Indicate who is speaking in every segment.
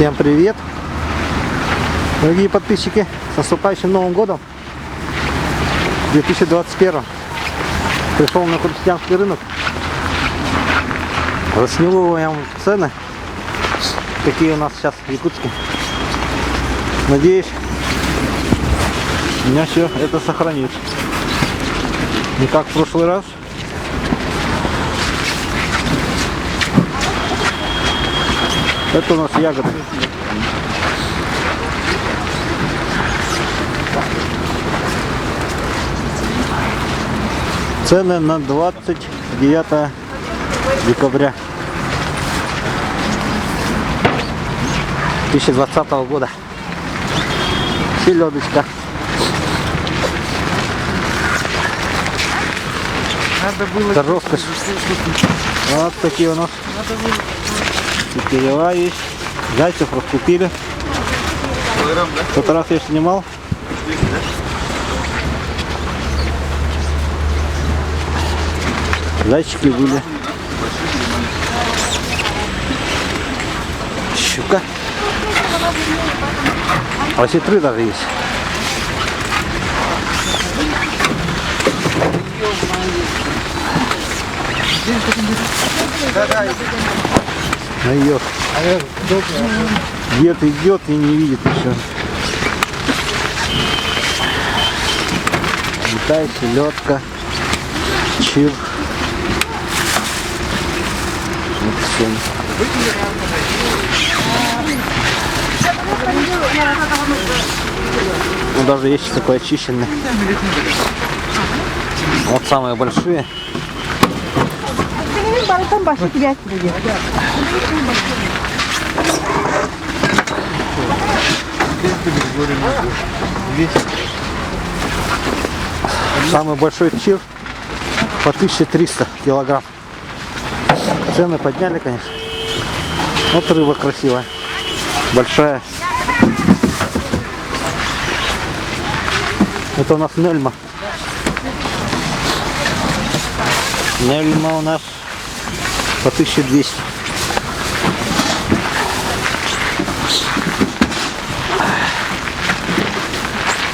Speaker 1: Всем привет, дорогие подписчики, с наступающим Новым годом 2021. Пришел на крестьянский рынок, рассниму цены, какие у нас сейчас в Якутске. Надеюсь, у меня все это сохранится, не как в прошлый раз. Это у нас ягоды. Цены на 29 декабря 2020 года. Селедочка. Это роскошь. Вот такие у нас. Теперева есть. Зайцев раскупили. В тот раз я снимал. Зайчики были. Щука. Осетры даже есть. Найдет. Дед идет и не видит еще. Летай, селедка, чир. Вот все. Ну, даже есть такой очищенный. Вот самые большие. Самый большой чир по 1300 килограмм. Цены подняли, конечно. Вот рыба красивая, большая. Это у нас нельма. Нельма у нас по 1200.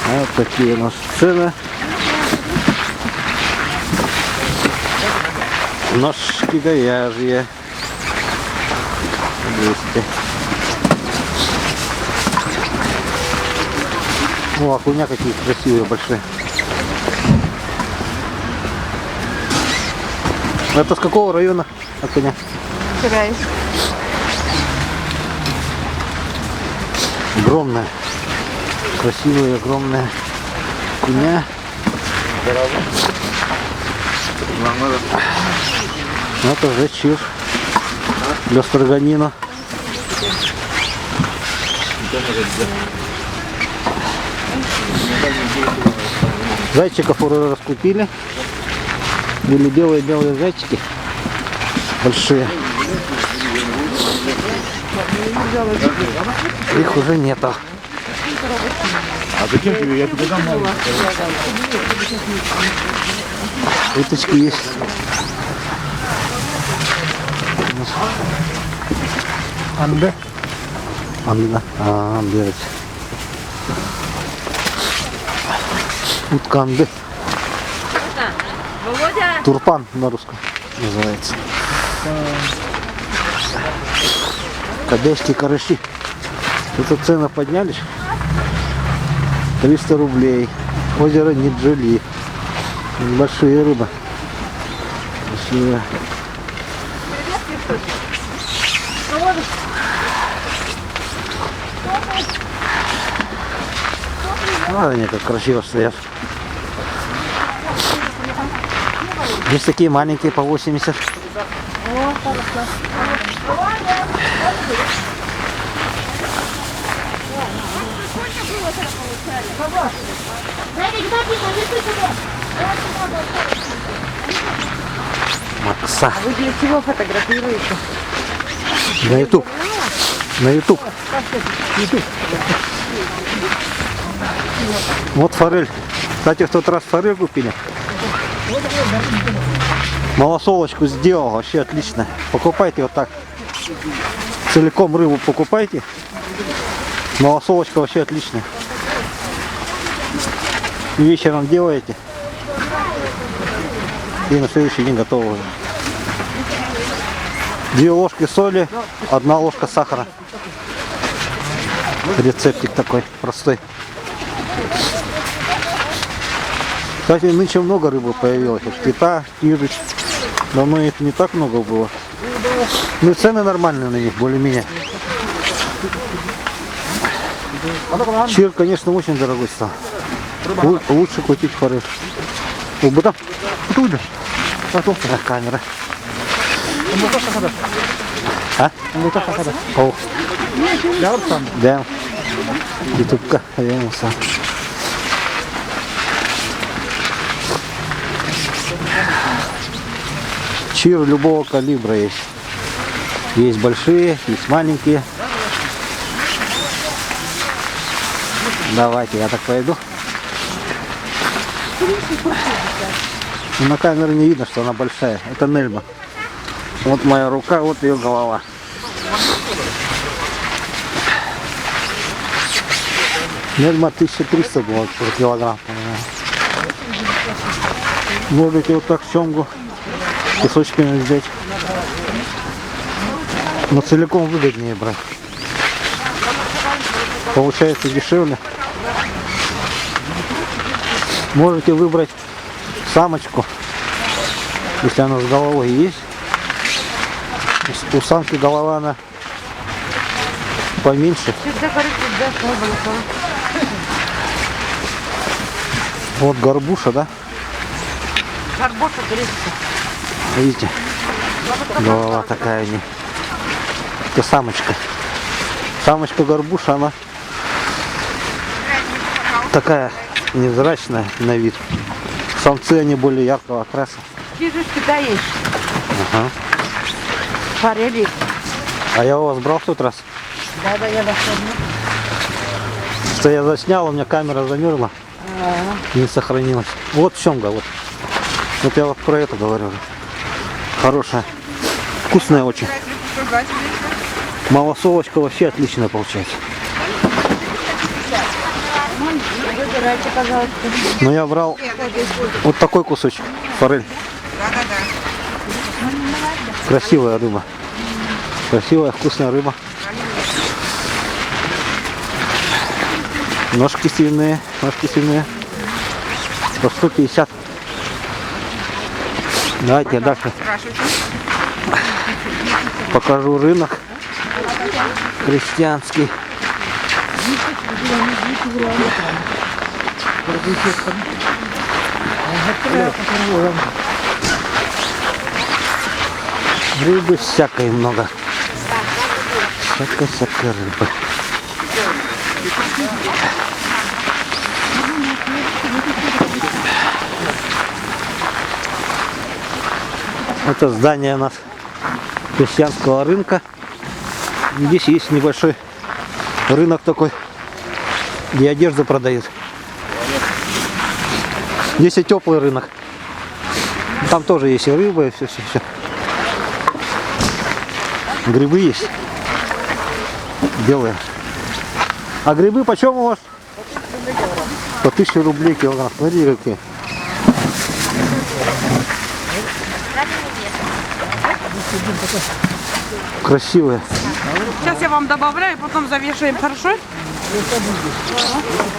Speaker 1: Вот такие у нас цены. Ножки говяжьи 200. О, окуня какие красивые, большие. Это с какого района окуня?
Speaker 2: Сарай.
Speaker 1: Огромная. Красивые, огромные окуня. Это уже чир для строганина. Зайчиков уже раскупили. Были белые зайчики. Большие. Их уже нету.
Speaker 3: А зачем тебе? Я тебе дам мало.
Speaker 1: Уточки есть.
Speaker 3: Анды?
Speaker 1: Анда. Анды. Утка анды. Турпан на русском называется. Кадешки, карыши. Это цены поднялись. 300 рублей. Озеро Ниджели. Большие рыбы. Красивые. А, они как красиво стоят. Есть такие маленькие по 80. Макса.
Speaker 2: Вы для чего фотографируете?
Speaker 1: На YouTube. На YouTube. Вот форель. Кстати, в тот раз форель купили. Малосолочку сделал, вообще отлично. Покупайте вот так. целиком рыбу покупайте. Малосолочка вообще отличная. Вечером делаете. И на следующий день готово уже. 2 ложки соли, 1 ложка сахара. Рецептик такой простой. Кстати, нынче много рыбы появилось. Вот кита, кирыч. Давно их не так много было. Ну и цены нормальные на них, более-менее. Чир, конечно, очень дорогой стал. Лучше купить форель. Там туда. Камера. А? О. Да. Ютубка. Чир любого калибра есть. Есть большие, есть маленькие. Давайте, я так пойду. На камере не видно, что она большая. Это Нельма. Вот моя рука, вот ее голова. Нельма 1300 было за килограмм. Можете вот так семгу кусочками взять. Но целиком выгоднее брать. Получается дешевле. Можете выбрать самочку, если она с головой есть. У самки голова она поменьше. Вот горбуша, да?
Speaker 2: Горбуша 300.
Speaker 1: Видите? Голова такая не. Это самочка. Самочка горбуша, она такая невзрачная на вид. Самцы они более яркого окраса.
Speaker 2: Кирюшки даешь.
Speaker 1: Ага.
Speaker 2: Форели.
Speaker 1: А я у вас брал в тот раз?
Speaker 2: Да, я нашла.
Speaker 1: Что я заснял, у меня камера замерзла. Не сохранилась. Вот семга, вот. Вот я вот про это говорю. Хорошая. Вкусная очень. Малосолочка вообще отличная получается.
Speaker 2: Выбирайте, пожалуйста.
Speaker 1: Но я брал вот такой кусочек. Форель. Красивая рыба. Красивая, вкусная рыба. Ножки сильные, ножки сильные. По 150. Давайте я дальше покажу рынок крестьянский. Рыбы всякой много. Всякой рыбы. Это здание у нас крестьянского рынка. Здесь есть небольшой рынок такой, где одежду продают. Здесь и теплый рынок. Там тоже есть и рыба, и все. Грибы есть. Белые. А грибы почем у вас? По 1000 рублей килограмм. Смотри, какие. Красивые.
Speaker 2: Сейчас я вам добавляю, потом завешаем, хорошо?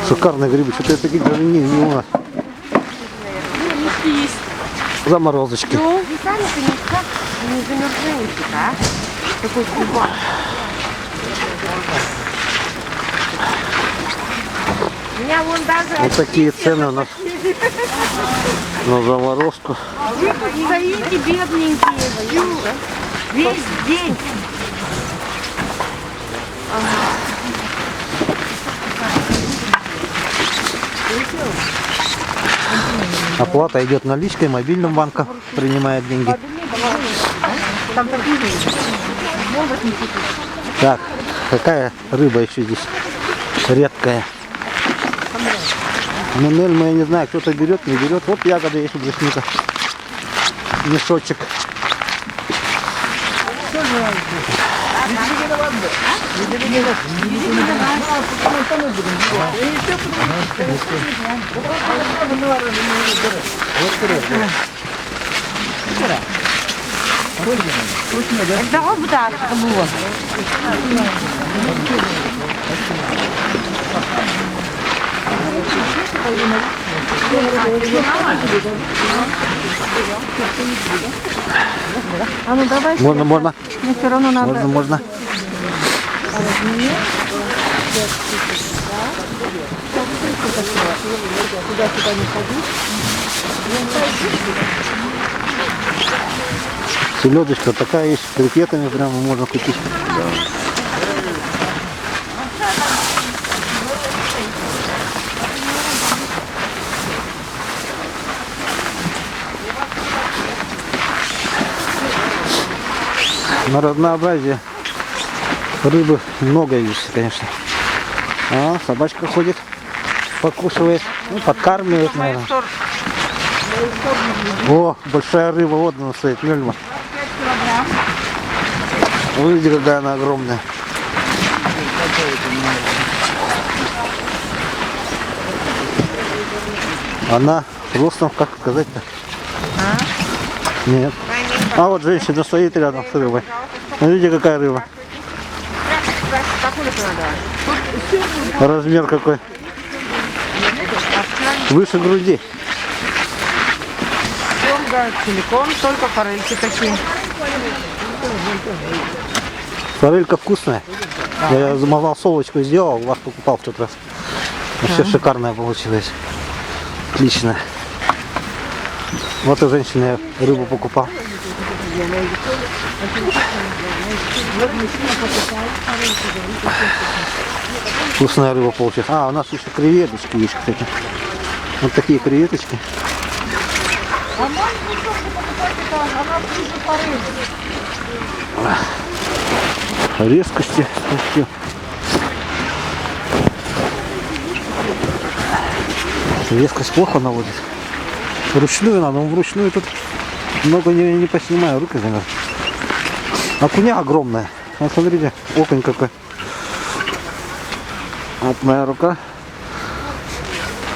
Speaker 1: Шикарные грибы. Что-то я такие не у нас.
Speaker 2: Есть.
Speaker 1: Заморозочки.
Speaker 2: Ну, вы сами-то никак не замерзаете, да? Такой кубак. Меня вон даже...
Speaker 1: Вот такие цены у нас на заморозку.
Speaker 2: Вы стоите бедненькие. Весь день.
Speaker 1: Оплата идет наличкой, мобильным банком принимает деньги. Так, какая рыба еще здесь редкая? Ну, Нельма, я не знаю, кто-то берет, не берет. Вот ягоды есть у бресника. Мешочек.
Speaker 2: Давай бы так было. А ну давай.
Speaker 1: Можно, можно.
Speaker 2: Мне все равно надо.
Speaker 1: Можно, можно. Селедочка такая есть, с крикетами прямо можно купить. На разнообразие рыбы много есть, конечно. А, собачка ходит, покушивает, ну, подкармливает, наверное. О, большая рыба, вот она стоит, мельма. Видите, какая она огромная. Она ростом, как сказать-то? Нет. А вот женщина стоит рядом с рыбой. Видите, какая рыба? Размер какой. Выше груди.
Speaker 2: Семга целиком, только форельки такие.
Speaker 1: Форелька вкусная. Я малосолочку сделал, у вас покупал в тот раз. Вообще шикарная получилась. Отлично. Вот и женщина я рыбу покупал. Вкусная рыба получилась. А, у нас еще креветочки есть, кстати. Вот такие креветочки. Резкости. Резкость плохо наводит. Вручную надо, но вручную тут много не поснимаю, руки замерз. Окуня огромная. Вот смотрите, окунь какой. Вот моя рука.